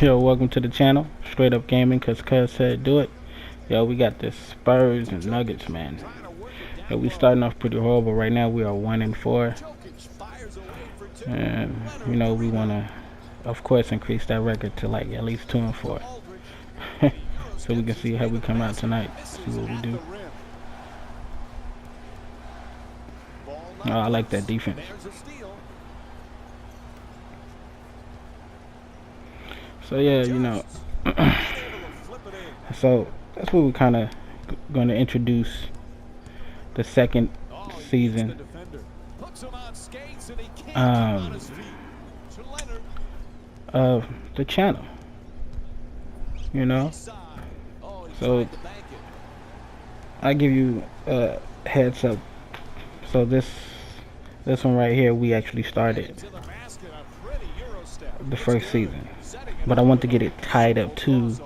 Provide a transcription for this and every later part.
Yo, welcome to the channel. Straight up gaming, cuz said do it. Yo, we got this Spurs and Nuggets, man. Yo, we starting off pretty horrible right now. We are 1-4, and we wanna, of course, increase that record to like at least 2-4, so we can see how we come out tonight. See what we do. Oh, I like that defense. So yeah, so that's what we're kind of going to introduce the second season of the channel. So I give you a heads up. So this one right here, we actually started the first season, but I want to get it tied up to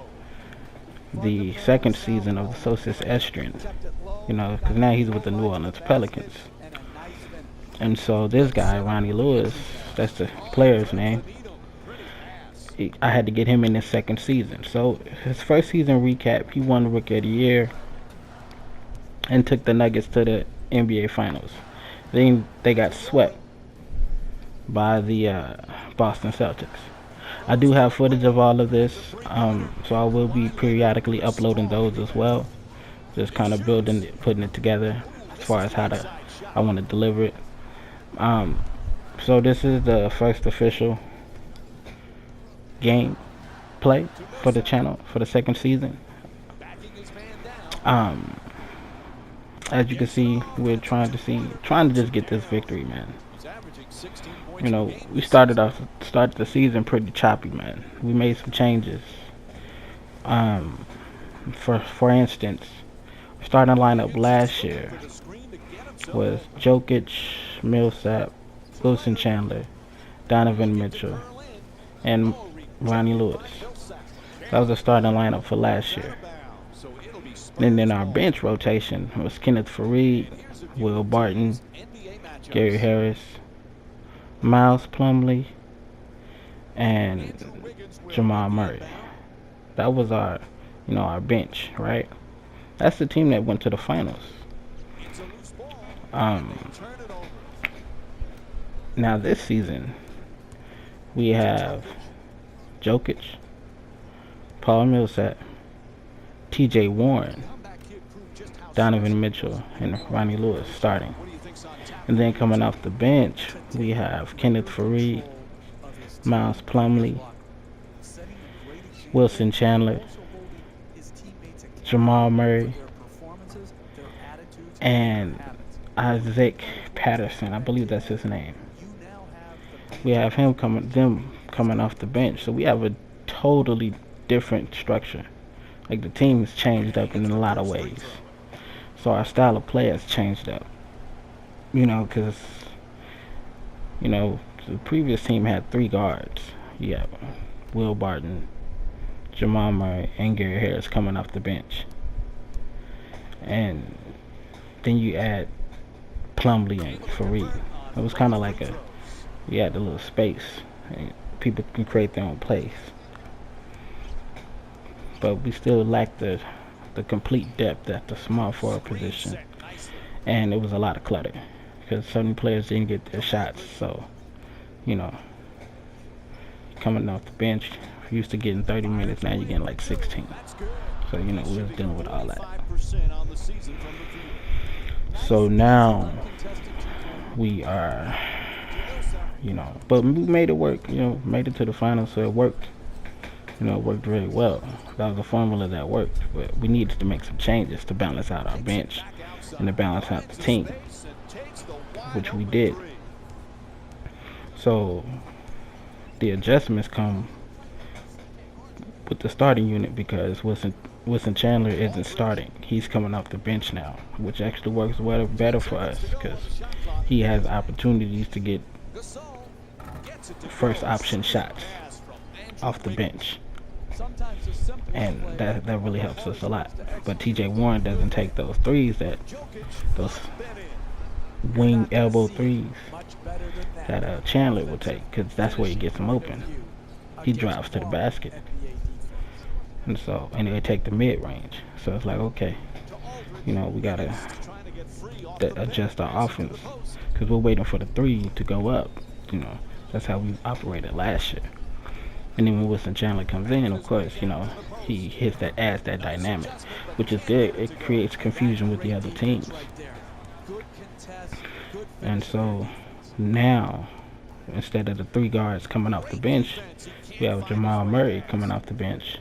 the second season of the Sosis Estrin, because now he's with the New Orleans Pelicans. And so this guy, R.Lewis, that's the player's name, I had to get him in his second season. So his first season recap, he won the Rookie of the Year and took the Nuggets to the NBA Finals. Then they got swept by the Boston Celtics. I do have footage of all of this, so I will be periodically uploading those as well. Just kind of building it, putting it together as far as how I want to deliver it. So this is the first official game play for the channel for the second season. As you can see, we're trying to just get this victory, man. We started the season pretty choppy, man. We made some changes. For instance, starting lineup last year was Jokic, Millsap, Wilson Chandler, Donovan Mitchell, and R.Lewis. That was the starting lineup for last year. And then our bench rotation was Kenneth Faried, Will Barton, Gary Harris, Miles Plumlee, and Jamal Murray. That was our bench, right? That's the team that went to the finals. Now this season, we have Jokic, Paul Millsap, T.J. Warren, Donovan Mitchell, and R.Lewis starting. And then coming off the bench, we have Kenneth Faried, Miles Plumlee, Wilson Chandler, Jamal Murray, and Isaac Patterson. I believe that's his name. We have them coming off the bench. So we have a totally different structure. Like, the team has changed up in a lot of ways. So our style of play has changed up. Because the previous team had 3 guards. You have Will Barton, Jamal Murray, and Gary Harris coming off the bench. And then you add Plumlee and Faried. It was kind of like you had a little space. And people can create their own plays. But we still lack the complete depth at the small forward position. And it was a lot of clutter, because certain players didn't get their shots. So, coming off the bench, used to getting 30 minutes, now you're getting like 16. So, we was dealing with all that. So now we are, but we made it work, made it to the finals, so it worked. It worked really well. That was a formula that worked, but we needed to make some changes to balance out our bench and to balance out the team, which we did. So the adjustments come with the starting unit, because Wilson Chandler isn't starting. He's coming off the bench now, which actually works better for us, because he has opportunities to get first option shots off the bench, and that really helps us a lot. But T.J. Warren doesn't take those threes, those wing elbow threes that Chandler will take, because that's where he gets them open. he drives to the basket. And so, and they take the mid-range. So it's like, okay, you know, we gotta adjust our offense because we're waiting for the three to go up. You know, that's how we operated last year. And then when Wilson Chandler comes in, of course, you know, he hits that, adds that dynamic, which is good. It creates confusion with the other teams. And so now, instead of the three guards coming off the bench, we have Jamal Murray coming off the bench.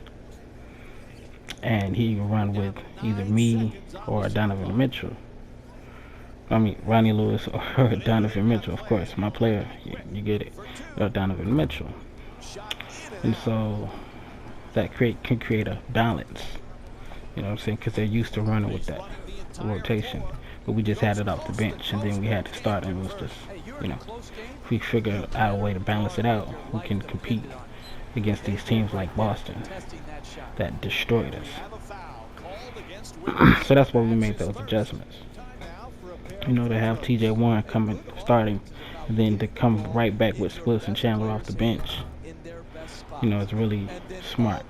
And he will run with either me or Donovan Mitchell. I mean, R.Lewis or Donovan Mitchell, of course. My player, you get it, or Donovan Mitchell. And so that can create a balance. You know what I'm saying? Because they're used to running with that rotation. But we just had it off the bench, and then we had to start, and it was just, you know, if we figure out a way to balance it out, we can compete against these teams like Boston that destroyed us. So that's why we made those adjustments. You know, to have TJ Warren coming starting, and then to come right back with Wilson Chandler off the bench. You know, it's really smart.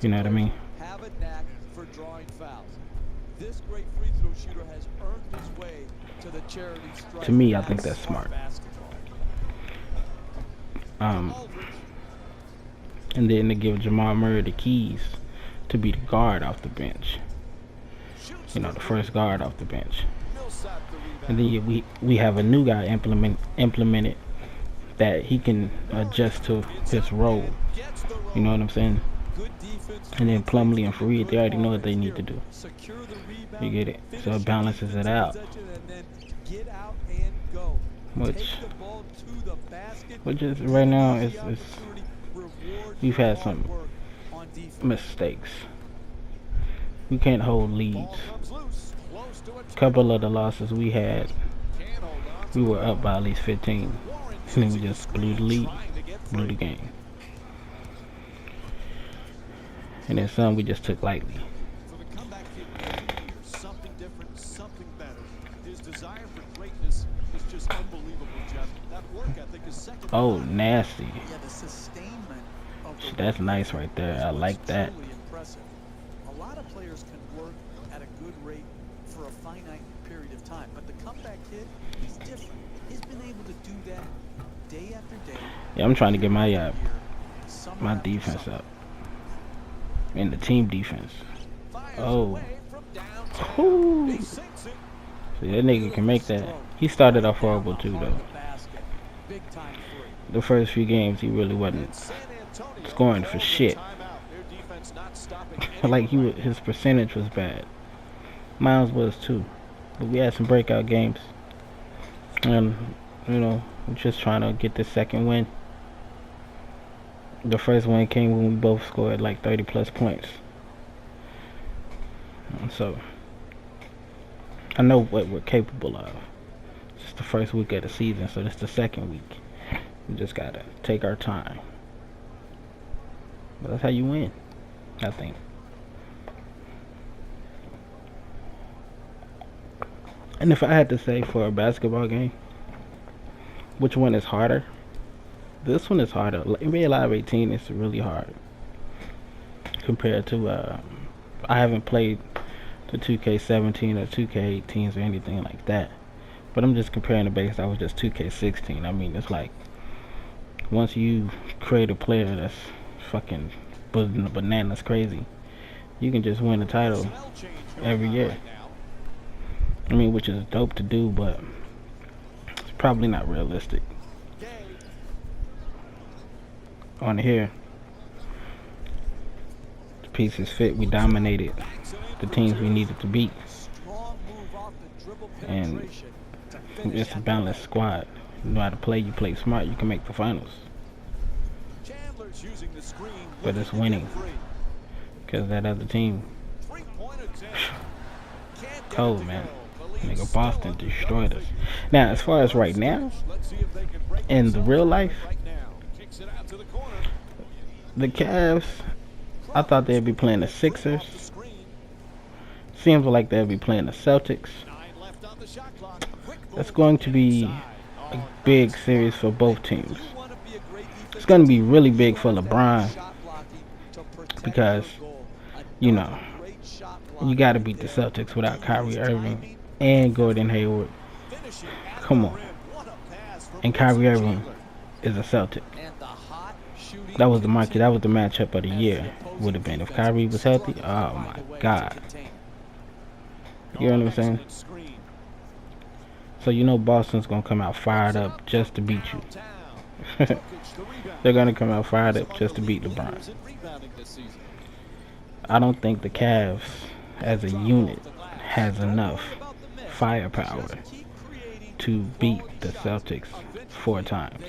You know what I mean? To me, I think that's smart. And then to give Jamal Murray the keys to be the guard off the bench. You know, the first guard off the bench. And then we have a new guy implemented that he can adjust to his role. You know what I'm saying? And then Plumlee and Fareed, they already know what they need to do. You get it? So it balances it out. Which is right now is we've had some mistakes. We can't hold leads. A couple of the losses we had, we were up by at least 15. And then we just blew the lead, blew the game. And then some we just took lightly. Oh, nasty. That's nice right there. I like that. A lot of players can work at a good rate for a finite period of time, but the comeback kid, he's different. He's been able to do that day after day. Yeah, I'm trying to get my defense up. And the team defense. Oh. Ooh. See, that nigga can make that. He started off horrible too, though. The first few games, he really wasn't scoring for shit. Like his percentage was bad. Miles was too. But we had some breakout games. And, you know, we're just trying to get the second win. The first win came when we both scored like 30 plus points. And so, I know what we're capable of. It's the first week of the season, so this is the second week. We just gotta take our time. But that's how you win, I think. And if I had to say for a basketball game, which one is harder? This one is harder. NBA Live 18 is really hard compared to I haven't played the 2K17 or 2K18s or anything like that. But I'm just comparing the base. I was just 2K16. I mean, it's like once you create a player that's fucking bananas crazy, you can just win the title every year. I mean, which is dope to do, but it's probably not realistic. On here, the pieces fit. We dominated the teams we needed to beat, and it's a balanced squad. You know how to play. You play smart. You can make the finals. But it's winning because that other team, cold, man. Nigga, Boston destroyed us. Now, as far as right now, in the real life, the Cavs, I thought they'd be playing the Sixers. Seems like they'll be playing the Celtics. That's going to be a big series for both teams. It's gonna be really big for LeBron because you know you got to beat the Celtics without Kyrie Irving and Gordon Hayward. Come on, and Kyrie Irving is a Celtic. That was the market. That was the matchup of the year. Would have been if Kyrie was healthy. Oh my God. You know what I'm saying? So you know Boston's gonna come out fired up just to beat you. They're gonna come out fired up just to beat LeBron. I don't think the Cavs, as a unit, has enough firepower to beat the Celtics 4 times.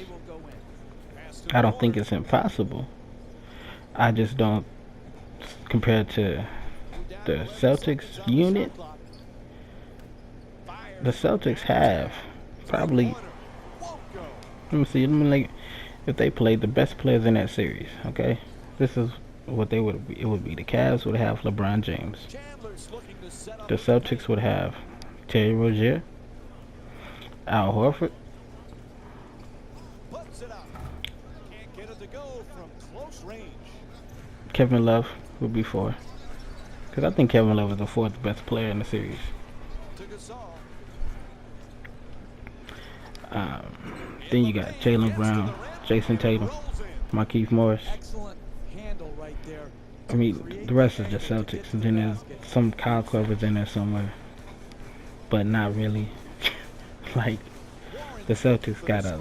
I don't think it's impossible. I just don't, compared to the Celtics unit, the Celtics have probably, let me see, if they played the best players in that series, okay? This is what they would be. It would be the Cavs would have LeBron James. The Celtics would have Terry Rozier, Al Horford, Kevin Love would be 4. Because I think Kevin Love is the 4th best player in the series. Then you got Jaylen Brown, Jason Tatum, Markieff Morris. I mean, the rest is just Celtics. And then there's some Kyle Korvers in there somewhere. But not really. Like, the Celtics got a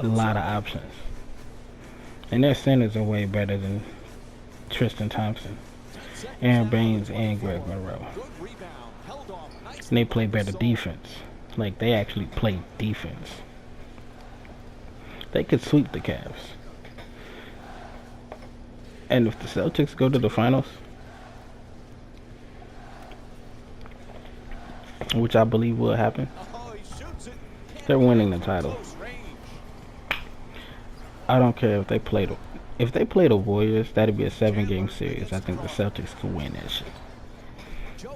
lot of options. And their centers are way better than Tristan Thompson, Aaron Baines, and Greg Monroe. And they play better defense. Like, they actually play defense. They could sweep the Cavs. And if the Celtics go to the finals, which I believe will happen, they're winning the title. I don't care if they play the Warriors, that'd be a 7-game series. I think the Celtics could win that shit.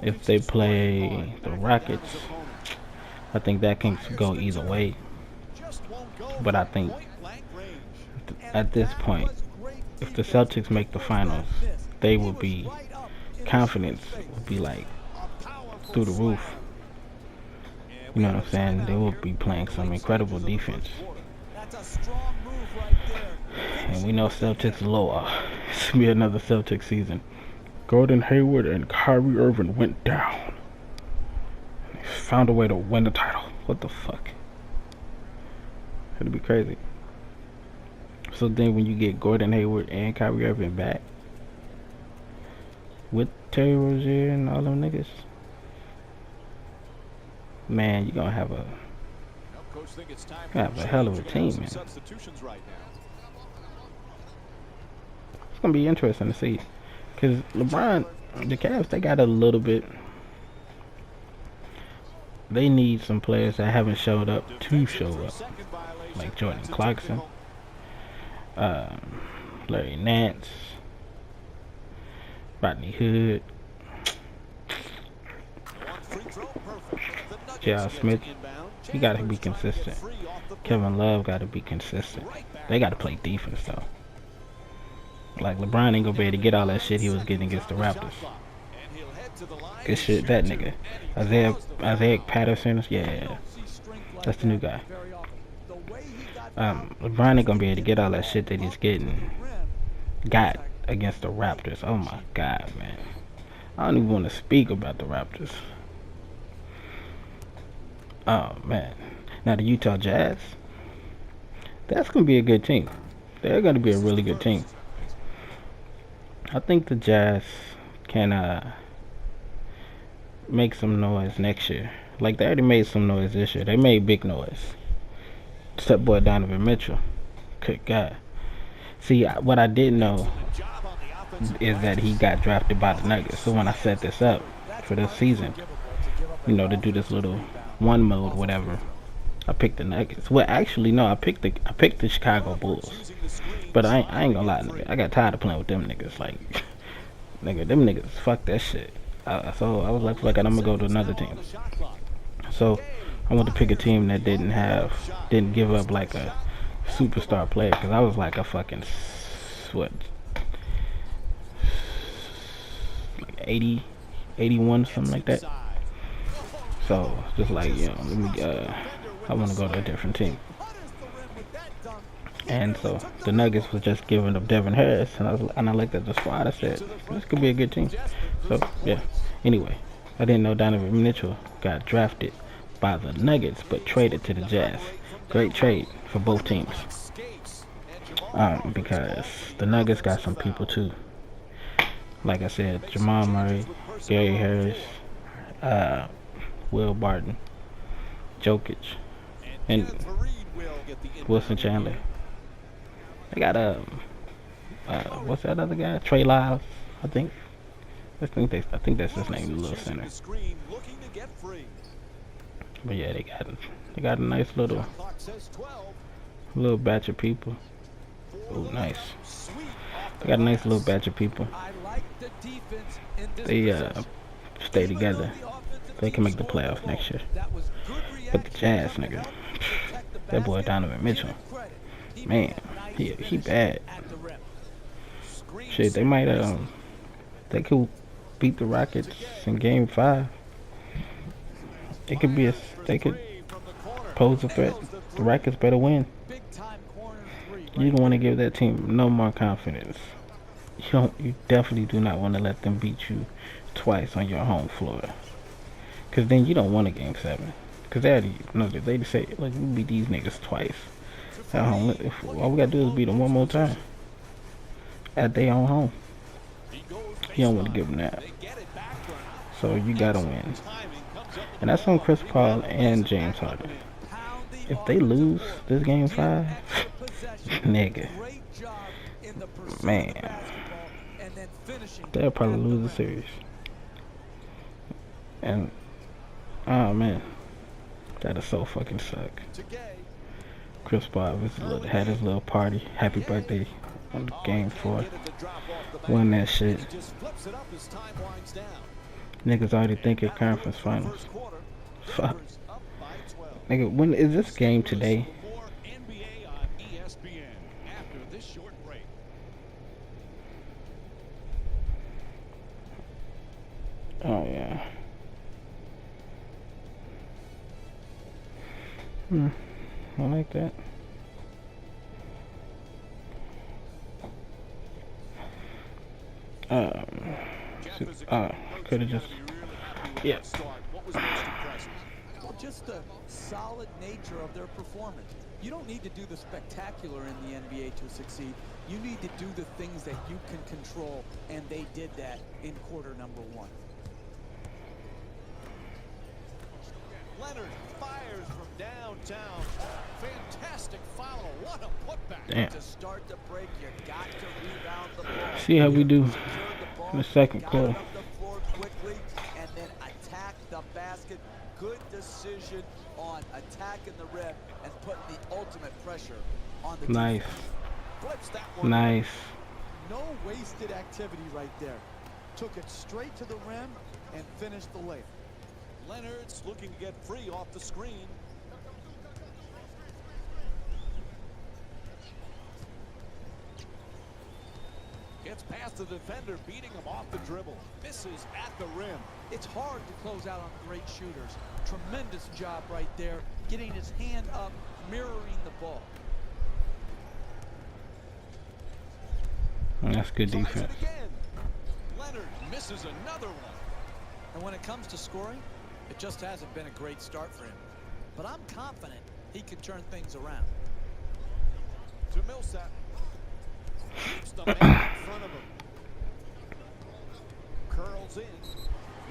If they play the Rockets, I think that can go either way. But I think at this point, if the Celtics make the finals, they will be, confidence will be like through the roof. You know what I'm saying? They will be playing some incredible defense. And we know Celtics lower. It's gonna be another Celtics season. Gordon Hayward and Kyrie Irving went down. They found a way to win the title. What the fuck? It'll be crazy. So then when you get Gordon Hayward and Kyrie Irving back with Terry Rozier and all them niggas, man, you're gonna have a hell of a team, man. It's gonna be interesting to see, because LeBron, the Cavs, they got a little bit. They need some players that haven't showed up to show up, like Jordan Clarkson, Larry Nance, Rodney Hood, J.R. Smith. He got to be consistent. Kevin Love got to be consistent. They got to play defense though. Like, LeBron ain't gonna be able to get all that shit he was getting against the Raptors. Good shit, that nigga. Isaiah Patterson, yeah, that's the new guy. LeBron ain't gonna be able to get all that shit that he's got against the Raptors. Oh my God, man. I don't even want to speak about the Raptors. Oh man. Now the Utah Jazz, that's gonna be a good team. They're gonna be a really good team. I think the Jazz can make some noise next year. Like, they already made some noise this year. They made big noise. Except boy Donovan Mitchell. Good God. See, what I didn't know is that he got drafted by the Nuggets. So when I set this up for this season, you know, to do this little one mode, whatever, I picked the Nuggets. Well, actually, no, I picked the Chicago Bulls. But I ain't gonna lie, nigga. I got tired of playing with them niggas. Like, nigga, them niggas, fuck that shit. So I was like, fuck it, I'm gonna go to another team. So I want to pick a team that didn't give up like a superstar player, because I was like a fucking what, like 80, 81, something like that. So just like, you know, let me I want to go to a different team. And so the Nuggets was just giving up Devin Harris, and I looked at the squad. I said, this could be a good team. So yeah. Anyway, I didn't know Donovan Mitchell got drafted by the Nuggets, but traded to the Jazz. Great trade for both teams. Because the Nuggets got some people too. Like I said, Jamal Murray, Gary Harris, Will Barton, Jokic, and Wilson Chandler. They got what's that other guy? Trey Lyles, I think. I think that's his name, the little center. But yeah, they got a nice little batch of people. Oh, nice. They got a nice little batch of people. They stay together. They can make the playoffs next year. But the Jazz, nigga, that boy Donovan Mitchell, man, he bad. Shit, they might they could beat the Rockets in Game 5. They could pose a threat. The Rockets better win. You don't want to give that team no more confidence. You definitely do not want to let them beat you twice on your home floor. Cause then you don't want a Game 7. Cause they say, like, we beat these niggas twice at home. All we gotta do is beat them one more time at their own home. You don't want to give them that. So you gotta win. And that's on Chris Paul and James Harden. If they lose this Game 5, nigga, man, they'll probably lose the series. And oh man, that'll so fucking suck. Chris Paul had his little party, happy birthday on Game 4. Won that shit. Niggas already thinking conference finals. Fuck. Nigga, when is this game today? Oh yeah. I like that. Could have just, yeah. Well, just the solid nature of their performance. You don't need to do the spectacular in the NBA to succeed. You need to do the things that you can control, and they did that in quarter number 1. Leonard fires from downtown. Fantastic follow. What a putback. Damn. To start the break, you got to rebound the ball. See how we do in the second quarter. Quickly and then attack the basket. Good decision on attacking the rim and putting the ultimate pressure on the nice. Defense. Nice. No wasted activity right there. Took it straight to the rim and finished the layup. Leonard's looking to get free off the screen. Gets past the defender, beating him off the dribble. Misses at the rim. It's hard to close out on great shooters. Tremendous job right there, getting his hand up, mirroring the ball. That's good defense. Leonard misses another one. And when it comes to scoring, it just hasn't been a great start for him. But I'm confident he can turn things around. To Millsap. Keeps the man in front of him. Curls in.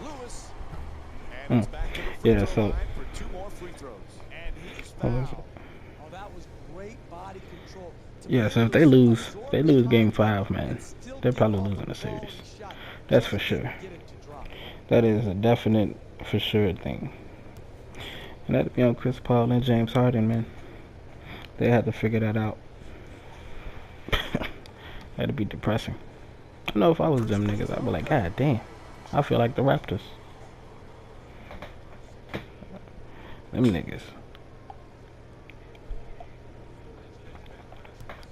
Lewis. And it's back to the free throw line for 2 more free throws. And he's fouled. Oh, that was great body control. Yeah, so if they lose Game 5, man, they're probably losing the series. That's for sure. That is a definite, for sure thing. And that'd be on Chris Paul and James Harden, man. They had to figure that out. That'd be depressing. I know if I was them niggas, I'd be like, God damn, I feel like the Raptors. Them niggas.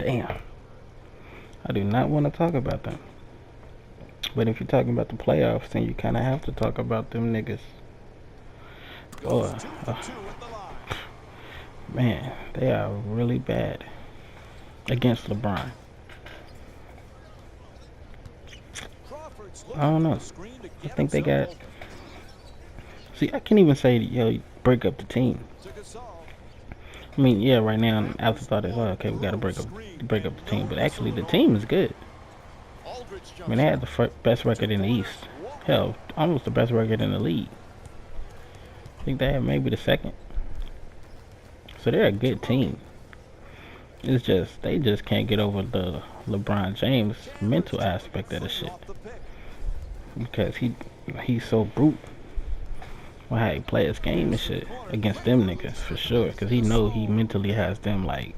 Damn. I do not want to talk about them. But if you're talking about the playoffs, then you kind of have to talk about them niggas. Boy, man, they are really bad against LeBron. I don't know. I think they got... See, I can't even say, yo, break up the team. I mean, yeah, right now, afterthought is, oh, okay, we got to break up the team. But actually, the team is good. I mean, they had the best record in the East. Hell, almost the best record in the league. I think they have maybe the second. So they're a good team. It's just, they just can't get over the LeBron James mental aspect of the shit. Because he's so brute on how he play his game and shit against them niggas, for sure. Because he know he mentally has them, like,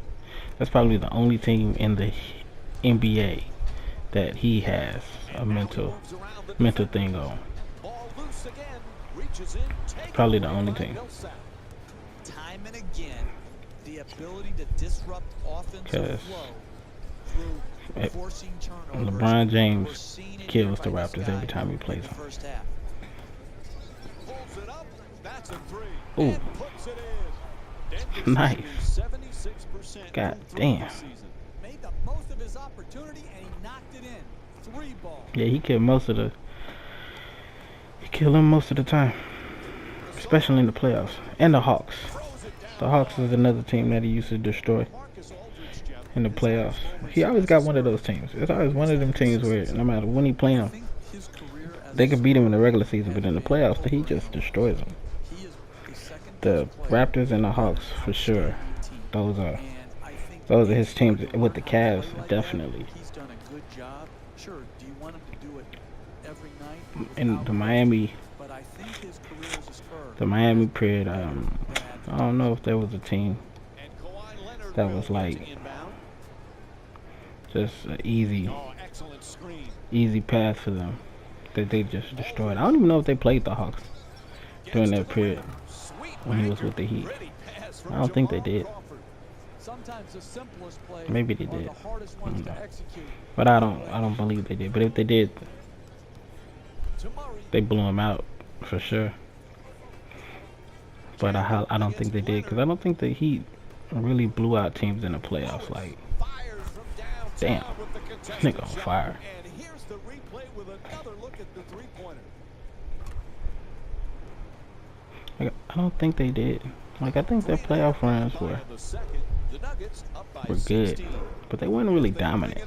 that's probably the only team in the NBA that he has a mental thing on. Probably the only team. Time and again, the ability to disrupt offensive flow through forcing turnovers. LeBron James kills the Raptors every time he plays them. Ooh. Nice. God damn. Made the most of his opportunity and he knocked it in. 3 ball. Yeah, he killed him most of the time. Especially in the playoffs. And the Hawks. The Hawks is another team that he used to destroy in the playoffs. He always got one of those teams. It's always one of them teams where no matter when he play them, they can beat him in the regular season, but in the playoffs, he just destroys them. The Raptors and the Hawks, for sure. Those are his teams. With the Cavs, definitely. In the Miami period, I don't know if there was a team that was like just an easy path for them that they just destroyed. I don't even know if they played the Hawks during that period when he was with the Heat. I don't think they did. Maybe they did. I don't know. But I don't believe they did. But if they did, they blew him out for sure. But I don't think they did, because I don't think the Heat really blew out teams in the playoffs. Like, damn, nigga on fire. Like, I don't think they did. Like, I think their playoff runs were good, but they weren't really dominant.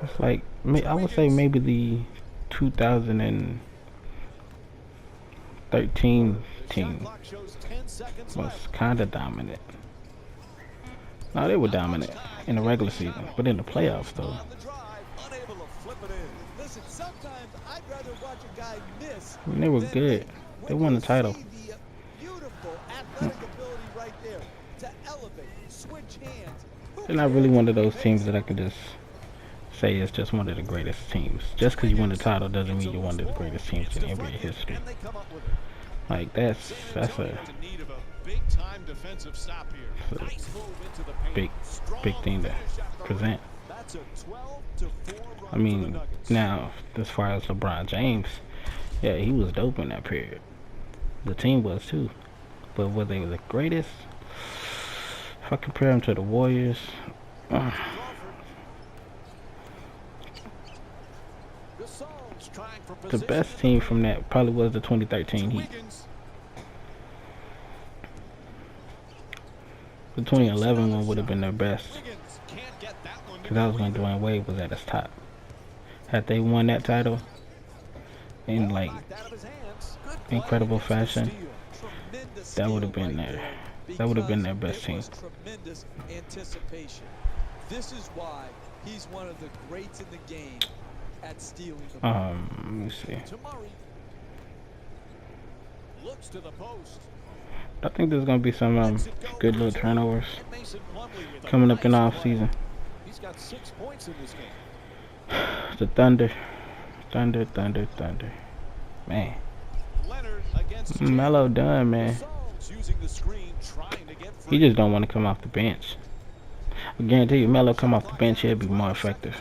It's like, I would say maybe the 2013 team was kind of dominant. No, they were dominant in the regular season, but in the playoffs, though. I mean, they were good. They won the title. They're not really one of those teams that I could just say is just one of the greatest teams. Just because you won the title doesn't mean you're one of the greatest teams in NBA history. Like, that's a big thing to present. I mean, now, as far as LeBron James, yeah, he was dope in that period. The team was too. But were they the greatest? If I compare them to the Warriors, the best team from that probably was the 2013 Heat. The 2011 one would have been their best, because that was when Dwayne Wade was at his top. Had they won that title in like incredible fashion, that would have been their best team. This is why he's one of the greats in the game at stealing the ball. Let me see. Looks to the post. I think there's gonna be some good little turnovers coming up in the off season. He's got 6 points in this game. The Thunder. Man. Melo done, man. using the screen, trying to get He free. just don't want to come off the bench. I guarantee you, Melo come off the bench, he'll be more effective.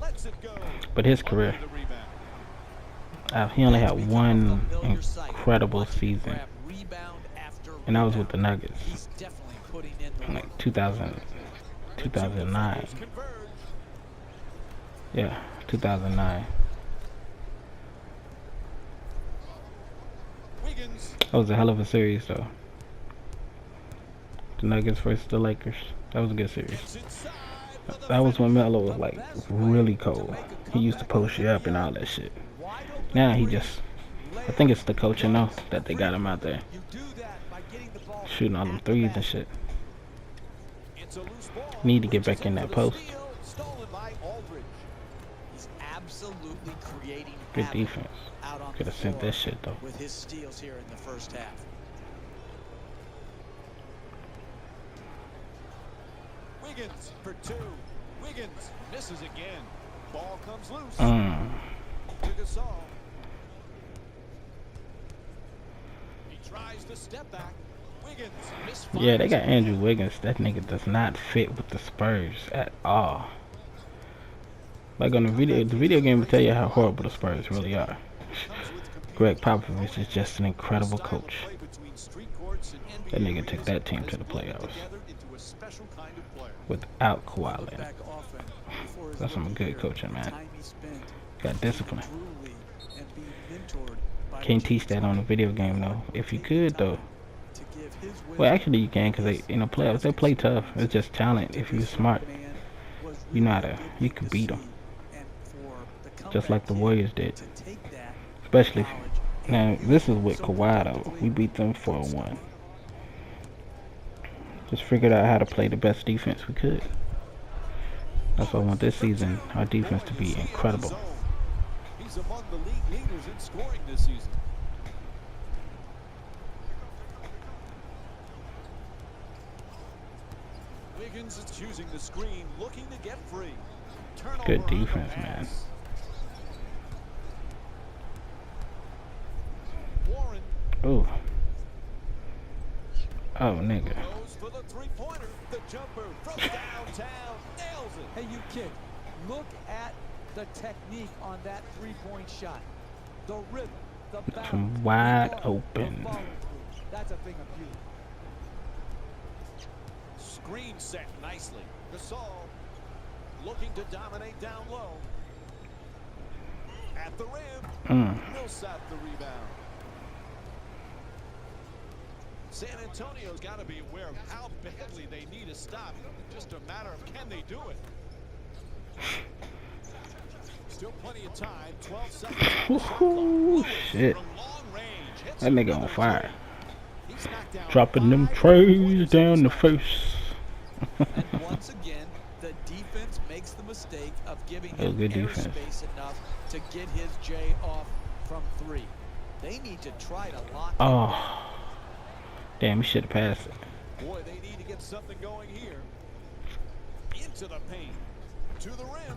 Lets it go. But his career, Under the rebound. he only That's had become a one familiar sight. incredible Watch him season, grab rebound after and that was with rebound. the Nuggets, He's definitely putting in the in work. like 2000, 2009. Yeah, 2009. Wiggins. That was a hell of a series, though. The Nuggets versus the Lakers. That was a good series. Gets inside for the That was when finish. Melo was like really cold. He used to post you up and all that shit. Now he just, I think it's the coaching though that they got him out there You do that by getting the ball shooting all them at the threes and basket. shit. It's a loose ball. Need to get Reaches back in for that the post. steal. Stolen by Aldridge. He's absolutely creating Good havoc defense. out on Could the have sent floor that shit though. with his steals here in the first half. Wiggins for two. Wiggins misses again. Ball comes loose. To Gasol. He tries to step back. Wiggins misfires. Yeah, they got Andrew Wiggins. That nigga does not fit with the Spurs at all. Like on the video game will tell you how horrible the Spurs really are. Greg Popovich is just an incredible coach. That nigga took that team to the playoffs without Kawhi Leonard. That's some good coaching, man. Got discipline. Can't teach that on a video game though. If you could though. Well, actually you can, because they, in the playoffs, they play tough. It's just talent. If you're smart, you know how to, you can beat them. Just like the Warriors did. Especially, now this is with Kawhi though. We beat them 4-1. Just figured out how to play the best defense we could. That's why I want this season, our defense to be incredible. He's among the league leaders in scoring this season. Wiggins is choosing the screen, looking to get free. Good defense, man. Warren Oh. Oh, nigga. goes for the three-pointer. The jumper from downtown nails it. Hey, you kid, look at the technique on that three-point shot. The rhythm, the balance. Some wide the open. follow-through. That's a thing of beauty. Screen set nicely. Gasol looking to dominate down low. At the rim. Millsap the rebound. San Antonio's got to be aware of how badly they need a stop. Just a matter of can they do it. Still plenty of time. 12 seconds. Ooh, shit. From long range. That nigga on fire. He's knocked down Dropping them 5 trays down the face. And once again, the defense makes the mistake of giving Oh, him good airspace defense. enough to get his J off from three. They need to try to lock him down. Oh. Damn, we should have passed it. Boy, they need to get something going here. Into the paint. To the rim.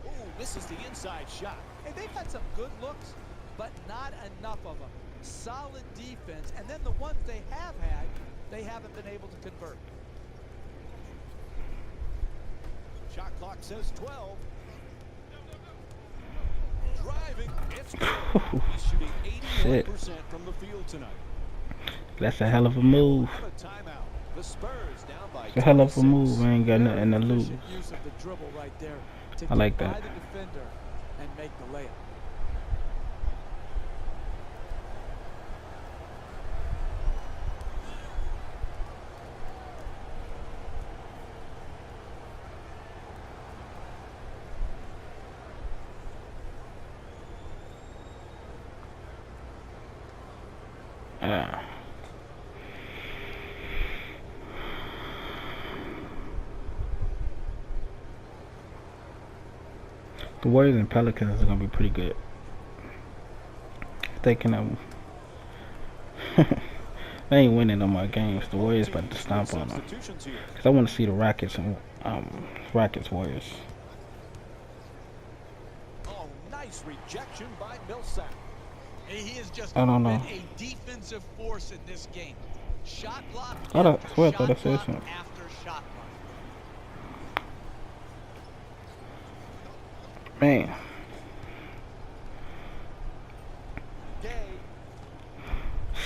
Ooh, misses the inside shot. Hey, they've had some good looks, but not enough of them. Solid defense, and then the ones they have had, they haven't been able to convert. Shot clock says 12. Driving, it's good. He's shooting 81% from the field tonight. That's a hell of a move. The Spurs down by It's a hell of a 26. move. I ain't got nothing to lose. Use of the dribble right there to I like get by that. the defender and make the layup. The Warriors and Pelicans are gonna be pretty good. They can they ain't winning no more games. The Warriors about to stomp on them. Cause I want to see the Rockets and Rockets Warriors. Oh, nice rejection by Millsap. He has just I don't been know. a defensive force in this game. Shot block I after swear I thought I shot said block something. after shot block. Man.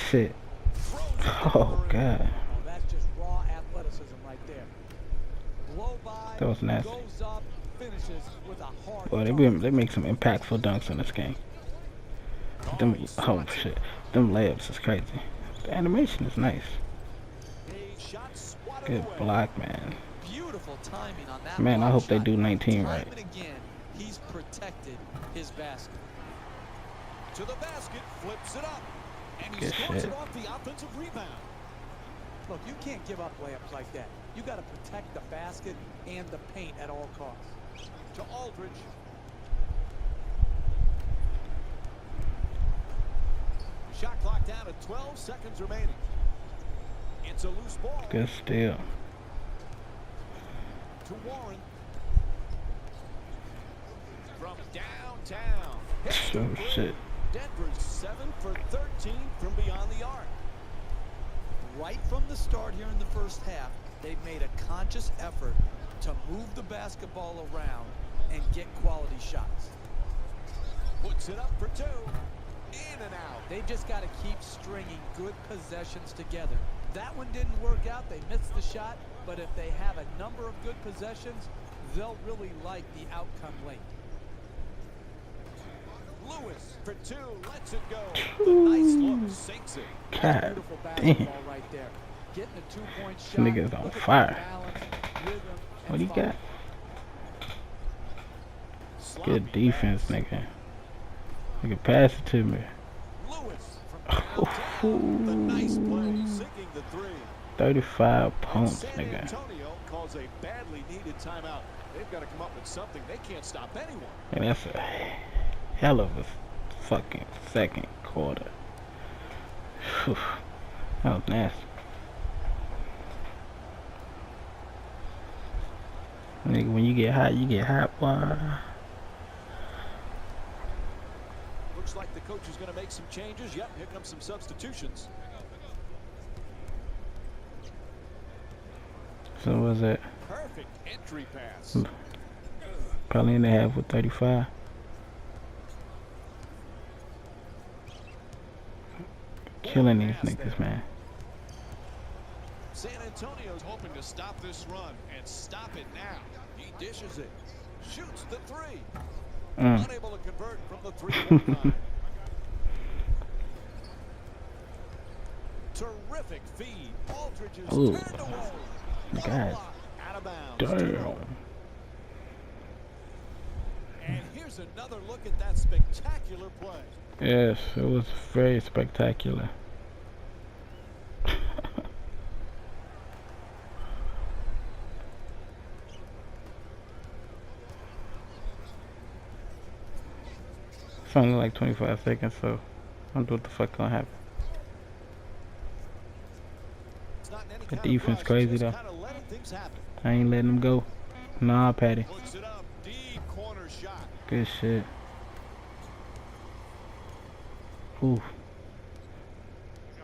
Shit. Oh, God. Oh, that's just raw athleticism right there. Blow by, That was nasty. goes up, finishes with a hard Well, dunk. they make some impactful dunks in this game. Them, oh, shit. Them layups is crazy. The animation is nice. Good block, man. Beautiful timing on that. Man, I block hope they shot. do 19 Time right. and again, he's protected his basket. To the basket, flips it up, and he Good scores shit. it off the offensive rebound. Look, you can't give up layups like that. You got to protect the basket and the paint at all costs. To Aldridge. Shot clock down at 12 seconds remaining. It's a loose ball. Good steal. To Warren. From downtown. Oh, shit. Denver's 7 for 13 from beyond the arc. Right from the start here in the first half, they've made a conscious effort to move the basketball around and get quality shots. Puts it up for 2. In and out. They've just got to keep stringing good possessions together. That one didn't work out. They missed the shot. But if they have a number of good possessions, they'll really like the outcome late. Lewis for 2. Lets it go. The nice look. Sinks it. God Beautiful damn. basketball right there. Getting a two-point shot. Nigga's on Look at fire. the balance, rhythm, and What he follow. got? Good defense, nigga. Nigga, pass it to me. Lewis from downtown. The nice play. Sinking the 3. 35 points, San nigga. Antonio calls a badly needed timeout. They've got to come up with something. They can't stop anyone. And that's a hell of a fucking second quarter. Whew. That was nasty. Nigga, when you get hot, boy. Looks like the coach is going to make some changes. Yep, here comes some substitutions. So what was that? Perfect entry pass. Probably in the half with 35. Killing these niggas, man. San Antonio's hoping to stop this run and stop it now. He dishes it. Shoots the 3. Unable to convert from the 3-point line. Terrific feed. Aldridge is Ooh. turned away. God Out of bounds. damn. And here's another look at that spectacular play. Yes, it was very spectacular. It's only like 25 seconds, so I don't know what the fuck gonna happen. It's not in any The kind of defense rush, crazy just though. kinda letting things happen. I ain't letting them go. Nah, Patty. Puts it up. Deep corner shot. Good shit. Ooh.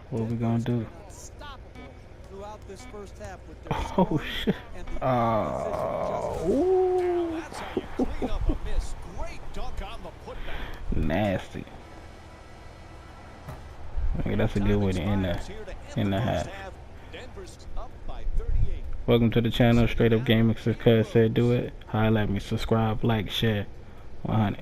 What we gonna do? Unstoppable throughout this first half with their Oh scoring shit. and the Oh. Now that's how you clean up a miss. Great dunk on the putback. Nasty. Okay, that's a good way to end the half. Denver's up by 38. Welcome to the channel, Straight Up Gaming. Cuz said do it. Highlight me, subscribe, like, share. 100.